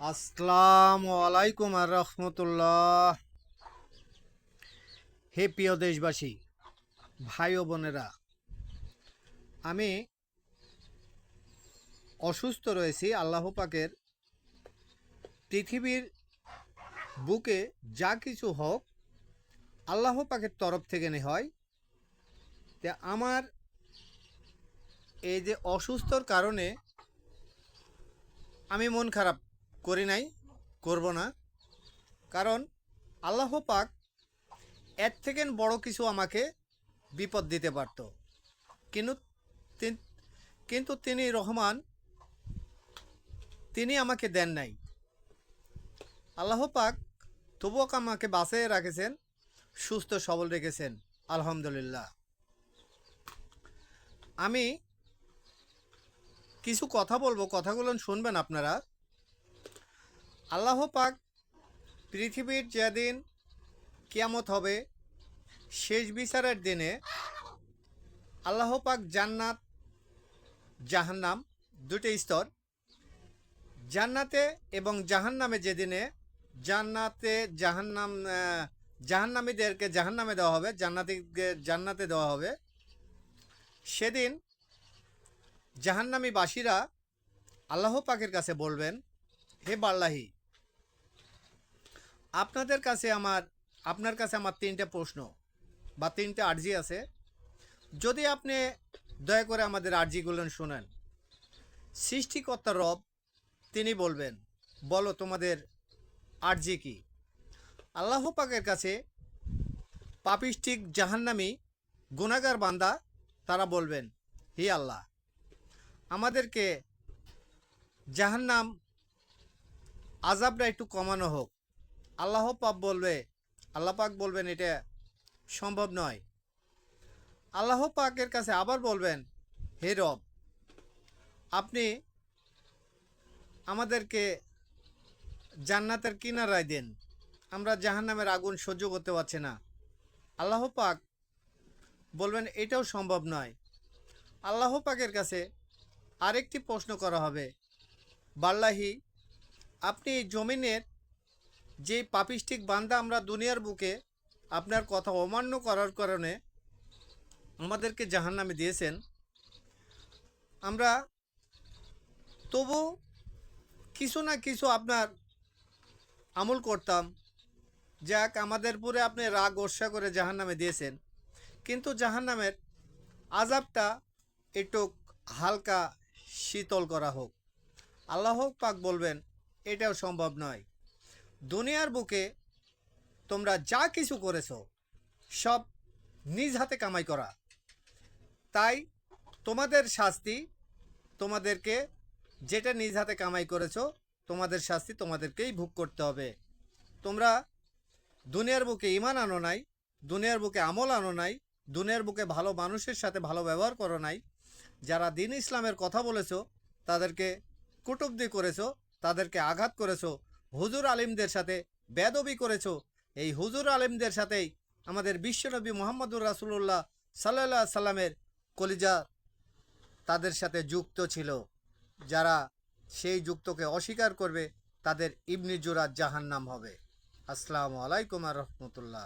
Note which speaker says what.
Speaker 1: আসসালামু আলাইকুম আর রহমতুল্লাহ। হে প্রিয় দেশবাসী, ভাই ও বোনেরা, আমি অসুস্থ রয়েছি। আল্লাহ পাকের পৃথিবীর বুকে যা কিছু হোক আল্লাহ পাকের তরফ থেকে হয়। তা আমার এই যে অসুস্থর কারণে আমি মন খারাপ করি নাই, করব না। কারণ আল্লাহ পাক এর থেকে বড় কিছু আমাকে বিপদ দিতে পারত, কিন্তু কিন্তু তিনি রহমান, তিনি আমাকে দেন নাই। আল্লাহ পাক তবুও আমাকে বাঁচিয়ে রাখেছেন, সুস্থ সবল রেখেছেন, আলহামদুলিল্লাহ। আমি কিছু কথা বলবো, কথাগুলো শুনবেন আপনারা। আল্লাহ পাক পৃথিবীর যেদিন কিয়ামত হবে, শেষ বিচারের দিনে আল্লাহ পাক জান্নাত জাহান্নাম দুটো স্তর, জান্নাতে এবং জাহান্নামে যেদিনে জান্নাতে জাহান্নামীদেরকে জাহান্নামে দেওয়া হবে, জান্নাতে দেওয়া হবে, সেদিন জাহান্নামী বাসীরা আল্লাহ পাকের কাছে বলবেন, হে বাল্লাহি, আপনার কাছে আমার তিনটে প্রশ্ন বা তিনটে আর্জি আছে। যদি আপনি দয়া করে আমাদের আর্জিগুলো শুনেন। সৃষ্টিকর্তা রব তিনি বলবেন, বলো তোমাদের আর্জি কি? আল্লাহ পাকের কাছে পাপিষ্টিক জাহান্নামী গুনাহগার বান্দা তারা বলবেন, হে আল্লাহ, আমাদেরকে জাহান্নাম আযাবটা একটু কমানো হোক। আল্লাহ পাক বলবেন এটা সম্ভব নয়। আল্লাহ পাকের কাছে আবার বলবেন, হে রব, আপনি আমাদেরকে জান্নাতের কিনারায় দেন, আমরা জাহান্নামের আগুন সহ্য করতে পারছি না। আল্লাহ পাক বলবেন এটাও সম্ভব নয়। আল্লাহ পাকের কাছে আরেকটি প্রশ্ন করা হবে, বাল্লাহি, আপনি জমিনের যে পাপিষ্টিক বান্দা আমরা দুনিয়ার বুকে আপনার কথা অমান্য করার কারণে আমাদেরকে জাহান্নামে দিয়েছেন, আমরা তবু কিছু না কিছু আপনার আমল করতাম, যাক আমাদের পুরে আপনি রাগ গোসা করে জাহান্নামে দিয়েছেন, কিন্তু জাহান্নামের আযাবটা একটু হালকা শীতল করা হোক। আল্লাহ পাক বলবেন এটাও সম্ভব নয়। দুনিয়ার বুকে তোমরা যা কিছু করেছো সব নিজ হাতে কামাই করা, তাই তোমাদের শাস্তি, তোমাদেরকে যেটা নিজ হাতে কামাই করেছো তোমাদের শাস্তি তোমাদেরকেই ভোগ করতে হবে। তোমরা দুনিয়ার বুকে ঈমান আনো নাই, দুনিয়ার বুকে আমল আনো নাই, দুনিয়ার বুকে ভালো মানুষের সাথে ভালো ব্যবহার করো নাই, যারা দিন ইসলামের কথা বলেছো তাদেরকে কুটুবদি করেছো, তাদেরকে আঘাত করেছো, হুজুর আলিমদের সাথে বেয়াদবি করেছো। এই হুজুর আলিমদের সাথেই আমাদের বিশ্বনবী মুহাম্মদুর রাসূলুল্লাহ সাল্লাল্লাহু আলাইহি সাল্লামের কলিজা তাদের সাথে যুক্ত ছিল। যারা সেই যুক্তকে অস্বীকার করবে তাদের ইবনি জুরাত জাহান্নাম হবে। আসসালামু আলাইকুম ওয়া রাহমাতুল্লাহ।